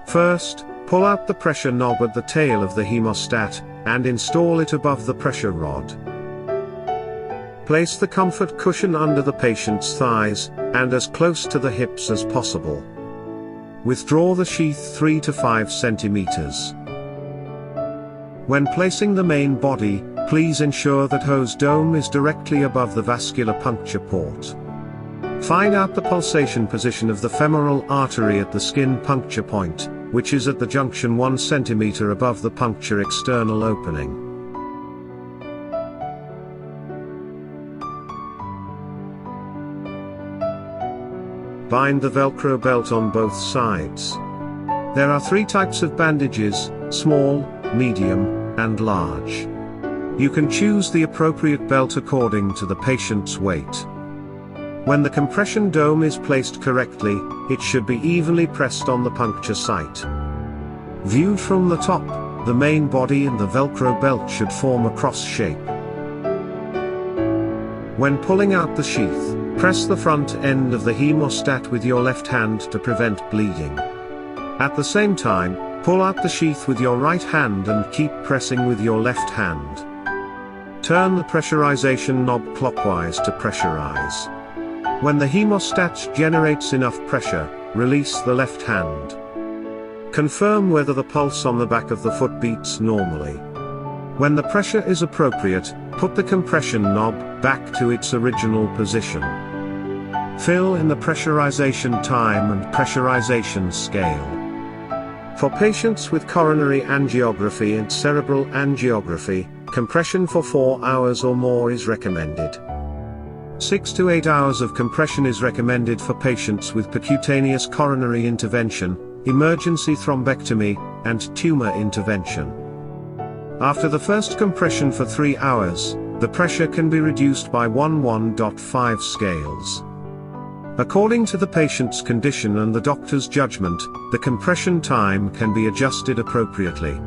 First, pull out the pressure knob at the tail of the hemostat, and install it above the pressure rod. Place the comfort cushion under the patient's thighs, and as close to the hips as possible. Withdraw the sheath 3 to 5 centimeters. When placing the main body, please ensure that hose dome is directly above the vascular puncture port. Find out the pulsation position of the femoral artery at the skin puncture point, which is at the junction 1 centimeter above the puncture external opening. Bind the Velcro belt on both sides. There are 3 types of bandages: small, medium, and large. You can choose the appropriate belt according to the patient's weight. When the compression dome is placed correctly, it should be evenly pressed on the puncture site. Viewed from the top, the main body and the Velcro belt should form a cross shape. When pulling out the sheath, press the front end of the hemostat with your left hand to prevent bleeding. At the same time, pull out the sheath with your right hand and keep pressing with your left hand. Turn the pressurization knob clockwise to pressurize. When the hemostat generates enough pressure, release the left hand. Confirm whether the pulse on the back of the foot beats normally. When the pressure is appropriate, put the compression knob back to its original position. Fill in the pressurization time and pressurization scale. For patients with coronary angiography and cerebral angiography, compression for 4 hours or more is recommended. 6 to 8 hours of compression is recommended for patients with percutaneous coronary intervention, emergency thrombectomy, and tumor intervention. After the first compression for 3 hours, the pressure can be reduced by 1.5 scales. According to the patient's condition and the doctor's judgment, the compression time can be adjusted appropriately.